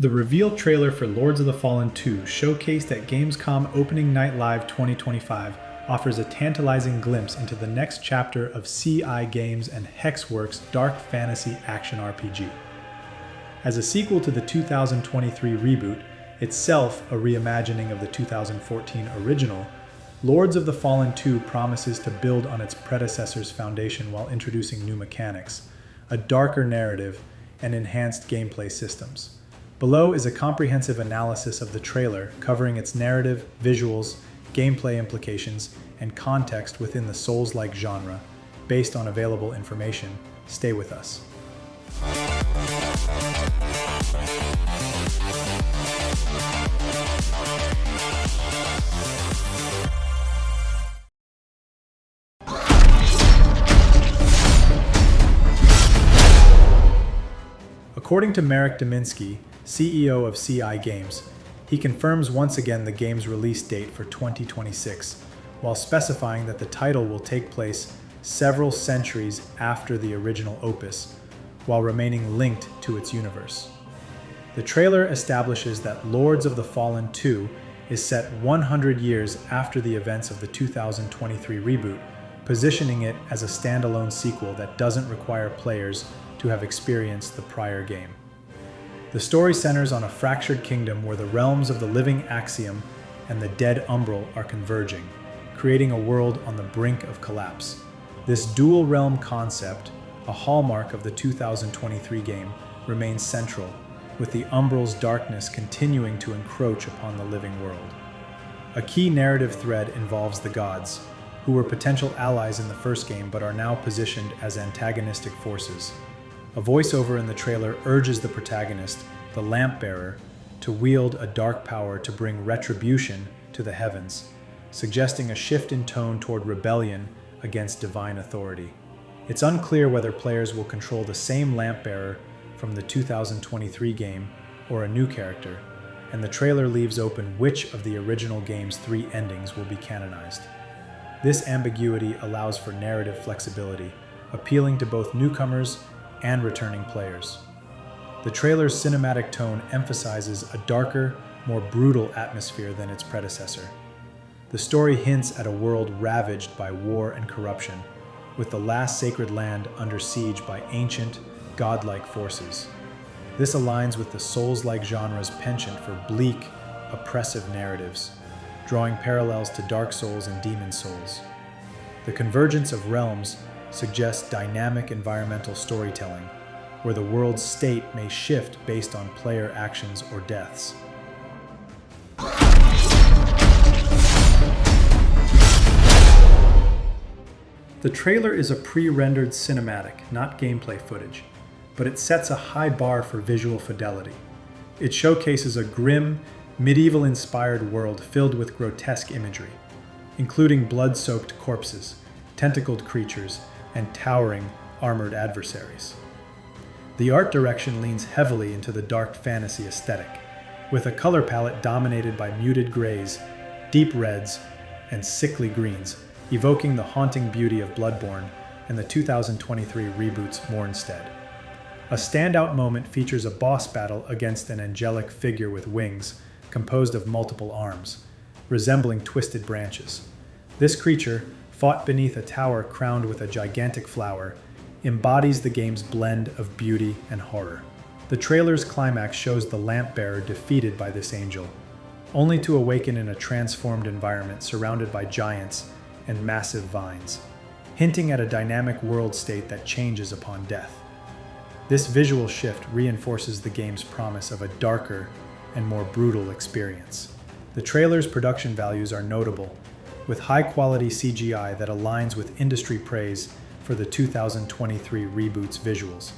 The reveal trailer for Lords of the Fallen 2, showcased at Gamescom Opening Night Live 2025, offers a tantalizing glimpse into the next chapter of CI Games and Hexworks' dark fantasy action RPG. As a sequel to the 2023 reboot, itself a reimagining of the 2014 original, Lords of the Fallen 2 promises to build on its predecessor's foundation while introducing new mechanics, a darker narrative, and enhanced gameplay systems. Below is a comprehensive analysis of the trailer covering its narrative, visuals, gameplay implications, and context within the Soulslike genre. Based on available information, stay with us. According to Marek Dominski, CEO of CI Games, he confirms once again the game's release date for 2026, while specifying that the title will take place several centuries after the original opus, while remaining linked to its universe. The trailer establishes that Lords of the Fallen 2 is set 100 years after the events of the 2023 reboot, positioning it as a standalone sequel that doesn't require players to have experienced the prior game. The story centers on a fractured kingdom where the realms of the living Axiom and the dead Umbral are converging, creating a world on the brink of collapse. This dual-realm concept, a hallmark of the 2023 game, remains central, with the Umbral's darkness continuing to encroach upon the living world. A key narrative thread involves the gods, who were potential allies in the first game but are now positioned as antagonistic forces. A voiceover in the trailer urges the protagonist, the Lamp-Bearer, to wield a dark power to bring retribution to the heavens, suggesting a shift in tone toward rebellion against divine authority. It's unclear whether players will control the same Lamp-Bearer from the 2023 game or a new character, and the trailer leaves open which of the original game's 3 endings will be canonized. This ambiguity allows for narrative flexibility, appealing to both newcomers and returning players. The trailer's cinematic tone emphasizes a darker, more brutal atmosphere than its predecessor. The story hints at a world ravaged by war and corruption, with the last sacred land under siege by ancient, godlike forces. This aligns with the Soulslike genre's penchant for bleak, oppressive narratives, drawing parallels to Dark Souls and Demon Souls. The convergence of realms suggests dynamic environmental storytelling, where the world's state may shift based on player actions or deaths. The trailer is a pre-rendered cinematic, not gameplay footage, but it sets a high bar for visual fidelity. It showcases a grim, medieval-inspired world filled with grotesque imagery, including blood-soaked corpses, tentacled creatures, and towering, armored adversaries. The art direction leans heavily into the dark fantasy aesthetic, with a color palette dominated by muted grays, deep reds, and sickly greens, evoking the haunting beauty of Bloodborne and the 2023 reboot's Mournstead. A standout moment features a boss battle against an angelic figure with wings, composed of multiple arms, resembling twisted branches. This creature, fought beneath a tower crowned with a gigantic flower, embodies the game's blend of beauty and horror. The trailer's climax shows the Lamp-Bearer defeated by this angel, only to awaken in a transformed environment surrounded by giants and massive vines, hinting at a dynamic world state that changes upon death. This visual shift reinforces the game's promise of a darker and more brutal experience. The trailer's production values are notable, with high-quality CGI that aligns with industry praise for the 2023 reboot's visuals,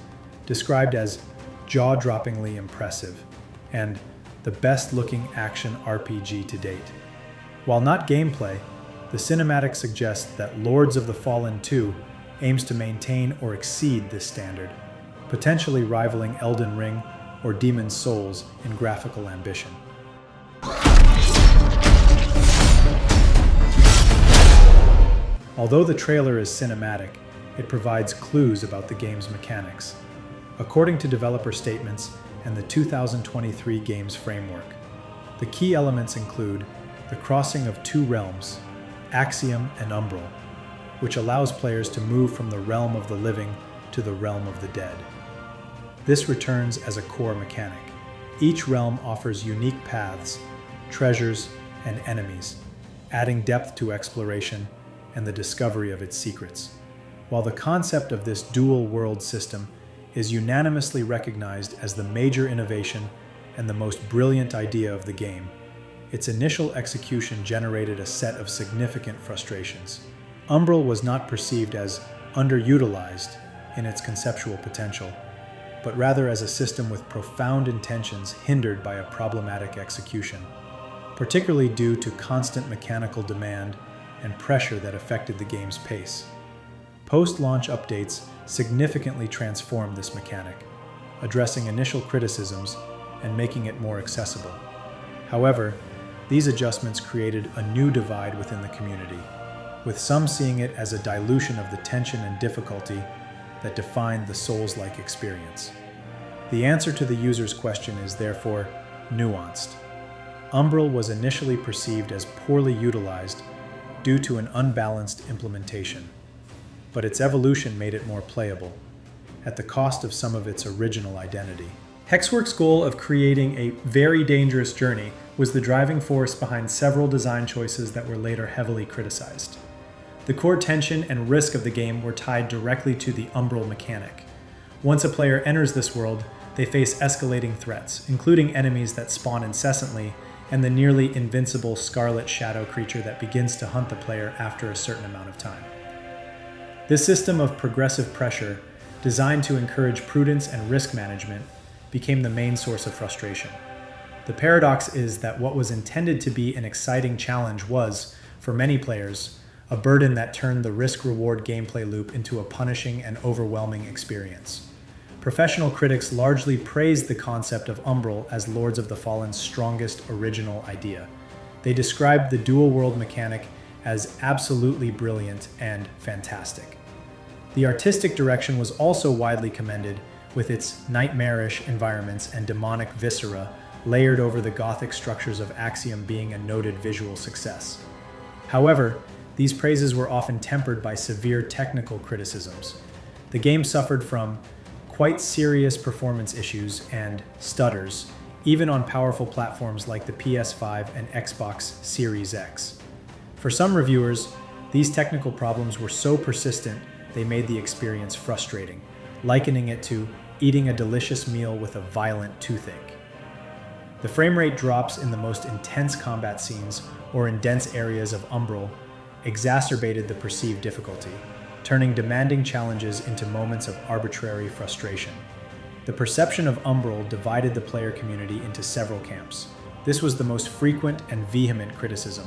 described as jaw-droppingly impressive and the best-looking action RPG to date. While not gameplay, the cinematic suggests that Lords of the Fallen 2 aims to maintain or exceed this standard, potentially rivaling Elden Ring or Demon Souls in graphical ambition. Although the trailer is cinematic, it provides clues about the game's mechanics. According to developer statements, and the 2023 Games Framework. The key elements include the crossing of two realms, Axiom and Umbral, which allows players to move from the realm of the living to the realm of the dead. This returns as a core mechanic. Each realm offers unique paths, treasures, and enemies, adding depth to exploration and the discovery of its secrets. While the concept of this dual world system is unanimously recognized as the major innovation and the most brilliant idea of the game, its initial execution generated a set of significant frustrations. Umbral was not perceived as underutilized in its conceptual potential, but rather as a system with profound intentions hindered by a problematic execution, particularly due to constant mechanical demand and pressure that affected the game's pace. Post-launch updates significantly transformed this mechanic, addressing initial criticisms and making it more accessible. However, these adjustments created a new divide within the community, with some seeing it as a dilution of the tension and difficulty that defined the Souls-like experience. The answer to the user's question is therefore nuanced. Umbral was initially perceived as poorly utilized due to an unbalanced implementation, but its evolution made it more playable, at the cost of some of its original identity. Hexworks' goal of creating a very dangerous journey was the driving force behind several design choices that were later heavily criticized. The core tension and risk of the game were tied directly to the Umbral mechanic. Once a player enters this world, they face escalating threats, including enemies that spawn incessantly and the nearly invincible Scarlet Shadow creature that begins to hunt the player after a certain amount of time. This system of progressive pressure, designed to encourage prudence and risk management, became the main source of frustration. The paradox is that what was intended to be an exciting challenge was, for many players, a burden that turned the risk-reward gameplay loop into a punishing and overwhelming experience. Professional critics largely praised the concept of Umbral as Lords of the Fallen's strongest original idea. They described the dual-world mechanic as absolutely brilliant and fantastic. The artistic direction was also widely commended, with its nightmarish environments and demonic viscera layered over the Gothic structures of Axiom being a noted visual success. However, these praises were often tempered by severe technical criticisms. The game suffered from quite serious performance issues and stutters, even on powerful platforms like the PS5 and Xbox Series X. For some reviewers, these technical problems were so persistent they made the experience frustrating, likening it to eating a delicious meal with a violent toothache. The frame rate drops in the most intense combat scenes or in dense areas of Umbral exacerbated the perceived difficulty, turning demanding challenges into moments of arbitrary frustration. The perception of Umbral divided the player community into several camps. This was the most frequent and vehement criticism.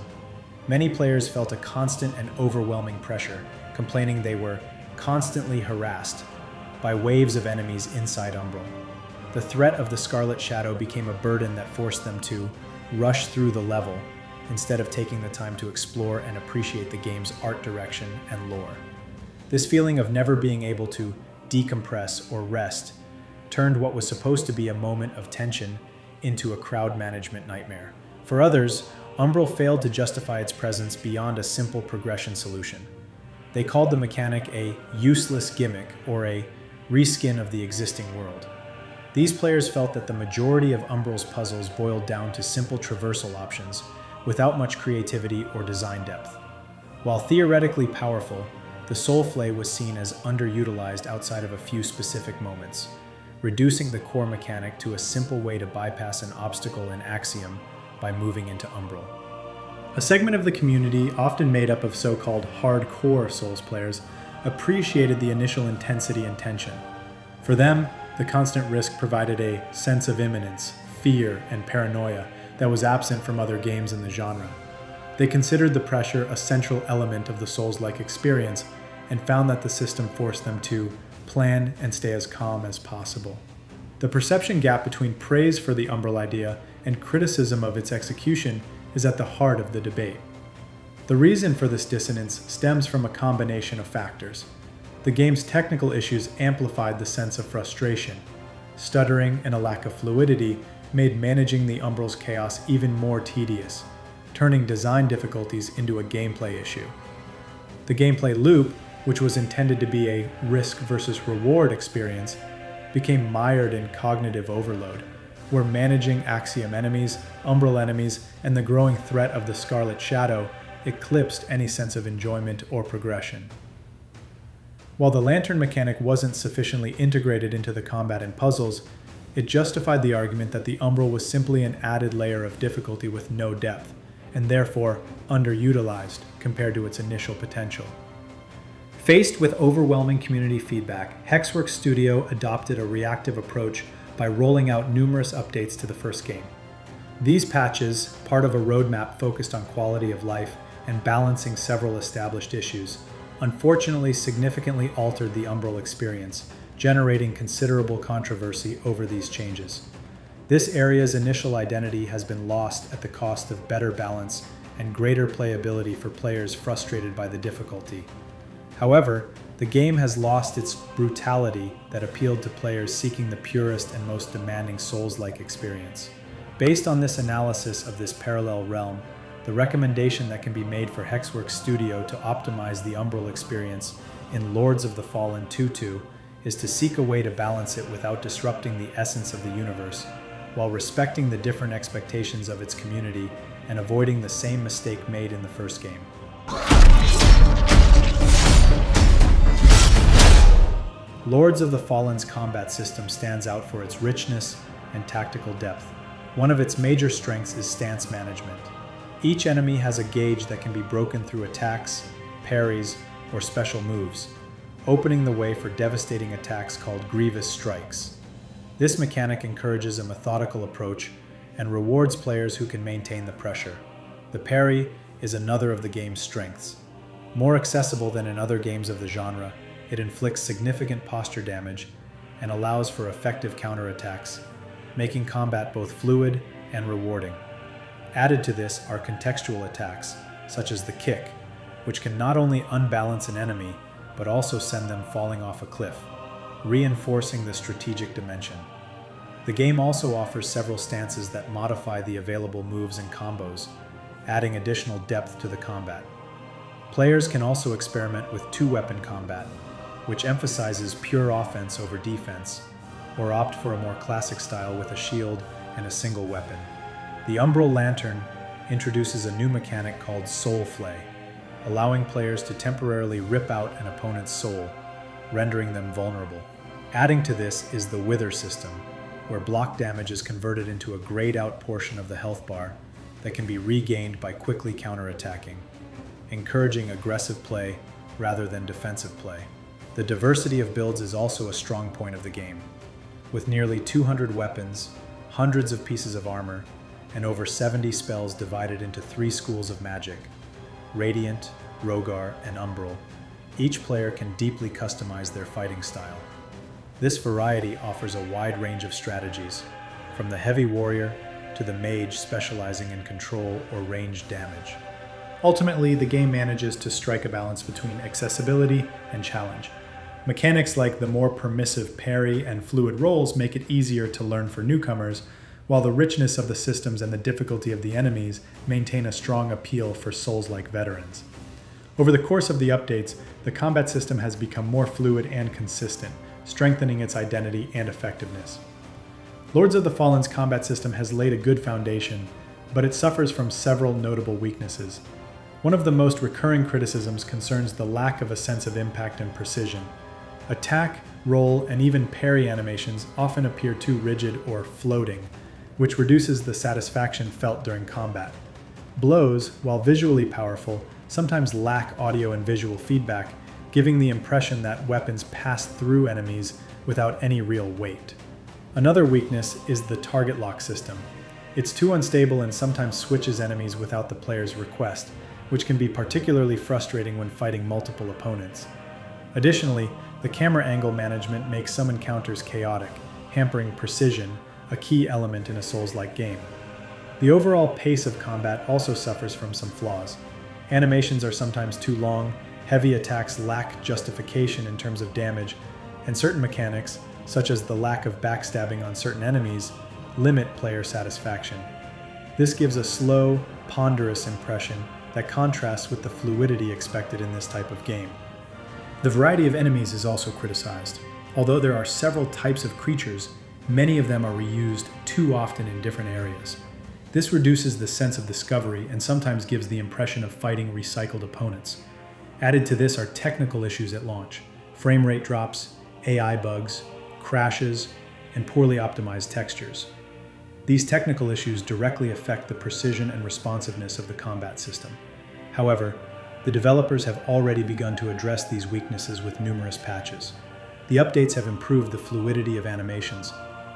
Many players felt a constant and overwhelming pressure, complaining they were constantly harassed by waves of enemies inside Umbral. The threat of the Scarlet Shadow became a burden that forced them to rush through the level instead of taking the time to explore and appreciate the game's art direction and lore. This feeling of never being able to decompress or rest turned what was supposed to be a moment of tension into a crowd management nightmare. For others, Umbral failed to justify its presence beyond a simple progression solution. They called the mechanic a useless gimmick or a reskin of the existing world. These players felt that the majority of Umbral's puzzles boiled down to simple traversal options without much creativity or design depth. While theoretically powerful, the Soulflay was seen as underutilized outside of a few specific moments, reducing the core mechanic to a simple way to bypass an obstacle in Axiom by moving into Umbral. A segment of the community, often made up of so-called hardcore Souls players, appreciated the initial intensity and tension. For them, the constant risk provided a sense of imminence, fear, and paranoia that was absent from other games in the genre. They considered the pressure a central element of the Souls-like experience and found that the system forced them to plan and stay as calm as possible. The perception gap between praise for the Umbral idea and criticism of its execution is at the heart of the debate. The reason for this dissonance stems from a combination of factors. The game's technical issues amplified the sense of frustration. Stuttering and a lack of fluidity made managing the Umbral's chaos even more tedious, turning design difficulties into a gameplay issue. The gameplay loop, which was intended to be a risk versus reward experience, became mired in cognitive overload, where managing Axiom enemies, Umbral enemies, and the growing threat of the Scarlet Shadow eclipsed any sense of enjoyment or progression. While the lantern mechanic wasn't sufficiently integrated into the combat and puzzles, it justified the argument that the Umbral was simply an added layer of difficulty with no depth, and therefore underutilized compared to its initial potential. Faced with overwhelming community feedback, Hexworks Studio adopted a reactive approach by rolling out numerous updates to the first game. These patches, part of a roadmap focused on quality of life and balancing several established issues, unfortunately significantly altered the Umbral experience, generating considerable controversy over these changes. This area's initial identity has been lost at the cost of better balance and greater playability for players frustrated by the difficulty. However, the game has lost its brutality that appealed to players seeking the purest and most demanding Souls-like experience. Based on this analysis of this parallel realm, the recommendation that can be made for Hexworks Studio to optimize the Umbral experience in Lords of the Fallen 2.2 is to seek a way to balance it without disrupting the essence of the universe, while respecting the different expectations of its community and avoiding the same mistake made in the first game. Lords of the Fallen's combat system stands out for its richness and tactical depth. One of its major strengths is stance management. Each enemy has a gauge that can be broken through attacks, parries, or special moves, opening the way for devastating attacks called grievous strikes. This mechanic encourages a methodical approach and rewards players who can maintain the pressure. The parry is another of the game's strengths. More accessible than in other games of the genre, it inflicts significant posture damage and allows for effective counterattacks, making combat both fluid and rewarding. Added to this are contextual attacks, such as the kick, which can not only unbalance an enemy, but also send them falling off a cliff, reinforcing the strategic dimension. The game also offers several stances that modify the available moves and combos, adding additional depth to the combat. Players can also experiment with two-weapon combat, which emphasizes pure offense over defense, or opt for a more classic style with a shield and a single weapon. The Umbral Lantern introduces a new mechanic called Soul Flay, allowing players to temporarily rip out an opponent's soul, rendering them vulnerable. Adding to this is the Wither system, where block damage is converted into a grayed out portion of the health bar that can be regained by quickly counterattacking, encouraging aggressive play rather than defensive play. The diversity of builds is also a strong point of the game. With nearly 200 weapons, hundreds of pieces of armor, and over 70 spells divided into 3 schools of magic, Radiant, Rogar, and Umbral, each player can deeply customize their fighting style. This variety offers a wide range of strategies, from the heavy warrior to the mage specializing in control or ranged damage. Ultimately, the game manages to strike a balance between accessibility and challenge. Mechanics like the more permissive parry and fluid rolls make it easier to learn for newcomers, while the richness of the systems and the difficulty of the enemies maintain a strong appeal for Souls-like veterans. Over the course of the updates, the combat system has become more fluid and consistent, strengthening its identity and effectiveness. Lords of the Fallen's combat system has laid a good foundation, but it suffers from several notable weaknesses. One of the most recurring criticisms concerns the lack of a sense of impact and precision. Attack, roll, and even parry animations often appear too rigid or floating, which reduces the satisfaction felt during combat. Blows, while visually powerful, sometimes lack audio and visual feedback, giving the impression that weapons pass through enemies without any real weight. Another weakness is the target lock system. It's too unstable and sometimes switches enemies without the player's request, which can be particularly frustrating when fighting multiple opponents. Additionally, the camera angle management makes some encounters chaotic, hampering precision, a key element in a Souls-like game. The overall pace of combat also suffers from some flaws. Animations are sometimes too long, heavy attacks lack justification in terms of damage, and certain mechanics, such as the lack of backstabbing on certain enemies, limit player satisfaction. This gives a slow, ponderous impression that contrasts with the fluidity expected in this type of game. The variety of enemies is also criticized. Although there are several types of creatures, many of them are reused too often in different areas. This reduces the sense of discovery and sometimes gives the impression of fighting recycled opponents. Added to this are technical issues at launch: frame rate drops, AI bugs, crashes, and poorly optimized textures. These technical issues directly affect the precision and responsiveness of the combat system. However, the developers have already begun to address these weaknesses with numerous patches. The updates have improved the fluidity of animations,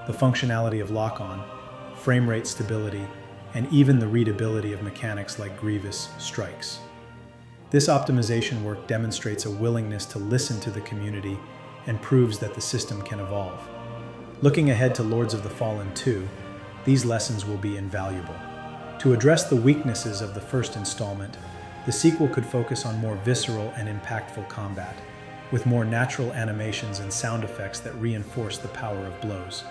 the functionality of lock-on, frame rate stability, and even the readability of mechanics like grievous strikes. This optimization work demonstrates a willingness to listen to the community and proves that the system can evolve. Looking ahead to Lords of the Fallen 2, these lessons will be invaluable. To address the weaknesses of the first installment, the sequel could focus on more visceral and impactful combat, with more natural animations and sound effects that reinforce the power of blows.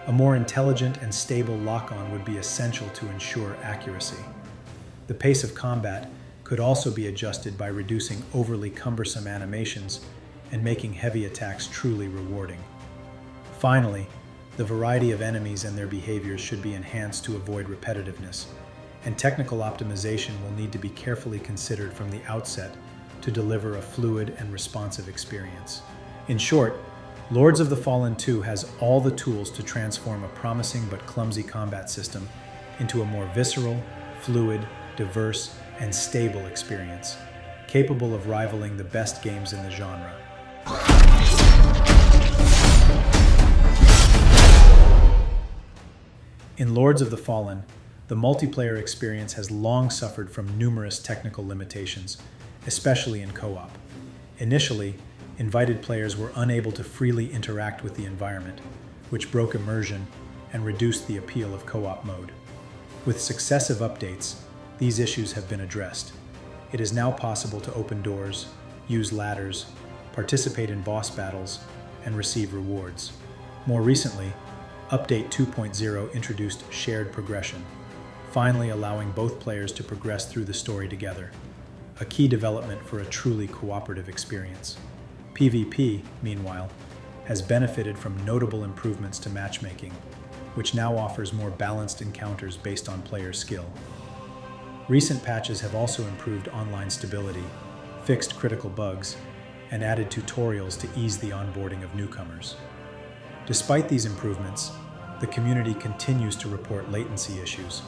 A more intelligent and stable lock-on would be essential to ensure accuracy. The pace of combat could also be adjusted by reducing overly cumbersome animations and making heavy attacks truly rewarding. Finally, the variety of enemies and their behaviors should be enhanced to avoid repetitiveness, and technical optimization will need to be carefully considered from the outset to deliver a fluid and responsive experience. In short, Lords of the Fallen 2 has all the tools to transform a promising but clumsy combat system into a more visceral, fluid, diverse, and stable experience, capable of rivaling the best games in the genre. In Lords of the Fallen, the multiplayer experience has long suffered from numerous technical limitations, especially in co-op. Initially, invited players were unable to freely interact with the environment, which broke immersion and reduced the appeal of co-op mode. With successive updates, these issues have been addressed. It is now possible to open doors, use ladders, participate in boss battles, and receive rewards. More recently, Update 2.0 introduced shared progression, finally allowing both players to progress through the story together, a key development for a truly cooperative experience. PvP, meanwhile, has benefited from notable improvements to matchmaking, which now offers more balanced encounters based on player skill. Recent patches have also improved online stability, fixed critical bugs, and added tutorials to ease the onboarding of newcomers. Despite these improvements, the community continues to report latency issues,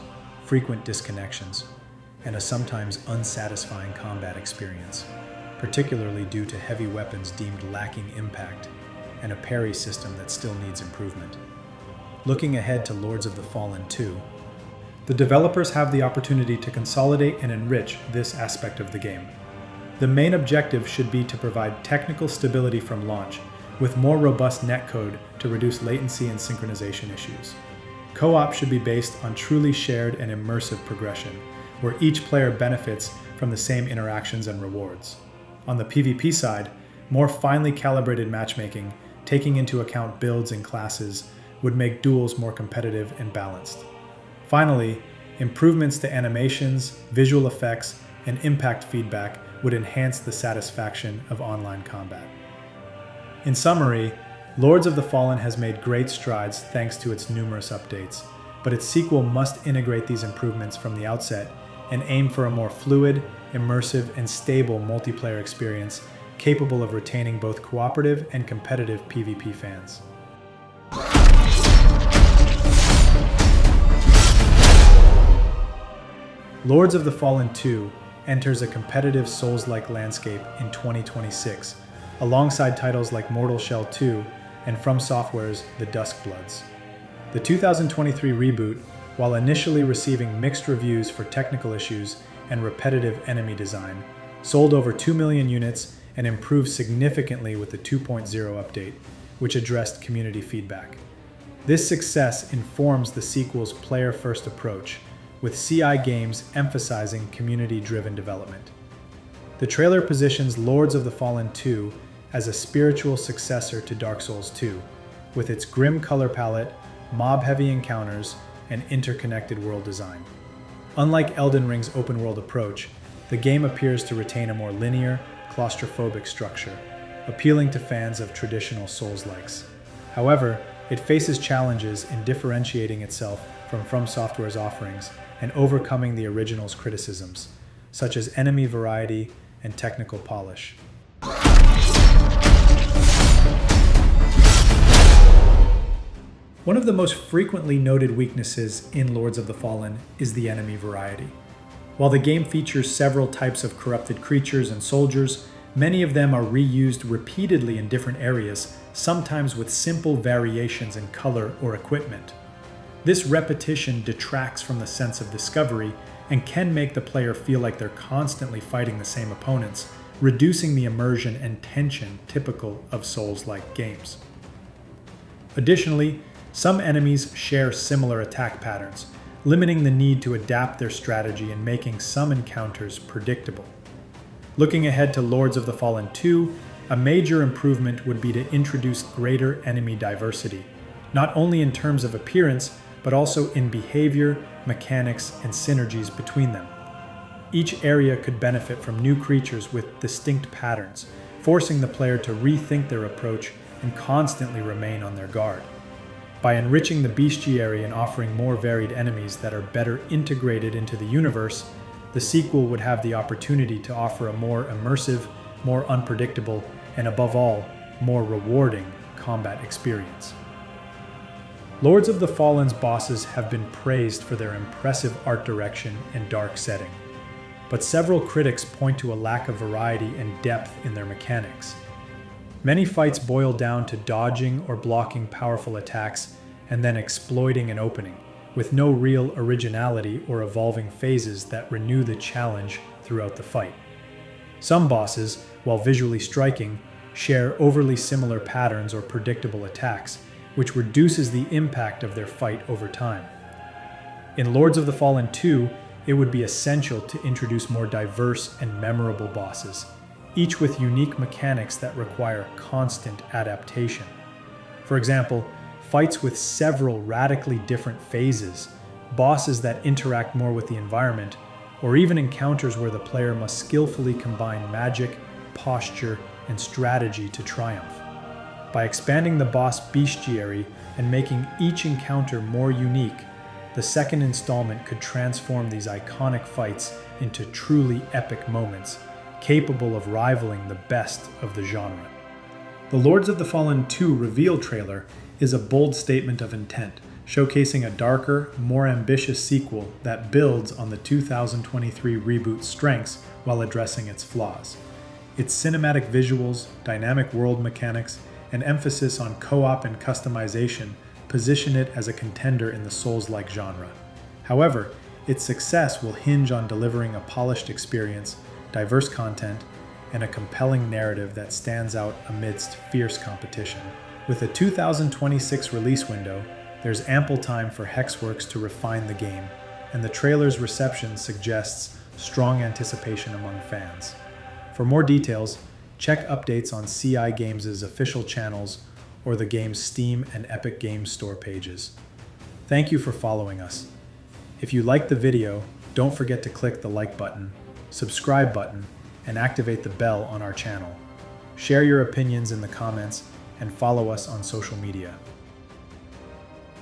frequent disconnections, and a sometimes unsatisfying combat experience, particularly due to heavy weapons deemed lacking impact and a parry system that still needs improvement. Looking ahead to Lords of the Fallen 2, the developers have the opportunity to consolidate and enrich this aspect of the game. The main objective should be to provide technical stability from launch, with more robust netcode to reduce latency and synchronization issues. Co-op should be based on truly shared and immersive progression, where each player benefits from the same interactions and rewards. On the PvP side, more finely calibrated matchmaking, taking into account builds and classes, would make duels more competitive and balanced. Finally, improvements to animations, visual effects, and impact feedback would enhance the satisfaction of online combat. In summary, Lords of the Fallen has made great strides thanks to its numerous updates, but its sequel must integrate these improvements from the outset and aim for a more fluid, immersive, and stable multiplayer experience capable of retaining both cooperative and competitive PvP fans. Lords of the Fallen 2 enters a competitive Souls-like landscape in 2026, alongside titles like Mortal Shell 2 and From Software's The Duskbloods. The 2023 reboot, while initially receiving mixed reviews for technical issues and repetitive enemy design, sold over 2 million units and improved significantly with the 2.0 update, which addressed community feedback. This success informs the sequel's player-first approach, with CI Games emphasizing community-driven development. The trailer positions Lords of the Fallen 2 as a spiritual successor to Dark Souls 2, with its grim color palette, mob-heavy encounters, and interconnected world design. Unlike Elden Ring's open-world approach, the game appears to retain a more linear, claustrophobic structure, appealing to fans of traditional Souls-likes. However, it faces challenges in differentiating itself from Software's offerings and overcoming the original's criticisms, such as enemy variety and technical polish. One of the most frequently noted weaknesses in Lords of the Fallen is the enemy variety. While the game features several types of corrupted creatures and soldiers, many of them are reused repeatedly in different areas, sometimes with simple variations in color or equipment. This repetition detracts from the sense of discovery and can make the player feel like they're constantly fighting the same opponents, reducing the immersion and tension typical of Souls-like games. Additionally, some enemies share similar attack patterns, limiting the need to adapt their strategy and making some encounters predictable. Looking ahead to Lords of the Fallen 2, a major improvement would be to introduce greater enemy diversity, not only in terms of appearance, but also in behavior, mechanics, and synergies between them. Each area could benefit from new creatures with distinct patterns, forcing the player to rethink their approach and constantly remain on their guard. By enriching the bestiary and offering more varied enemies that are better integrated into the universe, the sequel would have the opportunity to offer a more immersive, more unpredictable, and above all, more rewarding combat experience. Lords of the Fallen's bosses have been praised for their impressive art direction and dark setting, but several critics point to a lack of variety and depth in their mechanics. Many fights boil down to dodging or blocking powerful attacks and then exploiting an opening, with no real originality or evolving phases that renew the challenge throughout the fight. Some bosses, while visually striking, share overly similar patterns or predictable attacks, which reduces the impact of their fight over time. In Lords of the Fallen 2, it would be essential to introduce more diverse and memorable bosses, each with unique mechanics that require constant adaptation. For example, fights with several radically different phases, bosses that interact more with the environment, or even encounters where the player must skillfully combine magic, posture, and strategy to triumph. By expanding the boss bestiary and making each encounter more unique, the second installment could transform these iconic fights into truly epic moments, capable of rivaling the best of the genre. The Lords of the Fallen 2 reveal trailer is a bold statement of intent, showcasing a darker, more ambitious sequel that builds on the 2023 reboot's strengths while addressing its flaws. Its cinematic visuals, dynamic world mechanics, and emphasis on co-op and customization position it as a contender in the Souls-like genre. However, its success will hinge on delivering a polished experience, diverse content, and a compelling narrative that stands out amidst fierce competition. With a 2026 release window, there's ample time for Hexworks to refine the game, and the trailer's reception suggests strong anticipation among fans. For more details, check updates on CI Games' official channels or the game's Steam and Epic Games Store pages. Thank you for following us. If you liked the video, don't forget to click the like button, subscribe button, and activate the bell on our channel. Share your opinions in the comments and follow us on social media.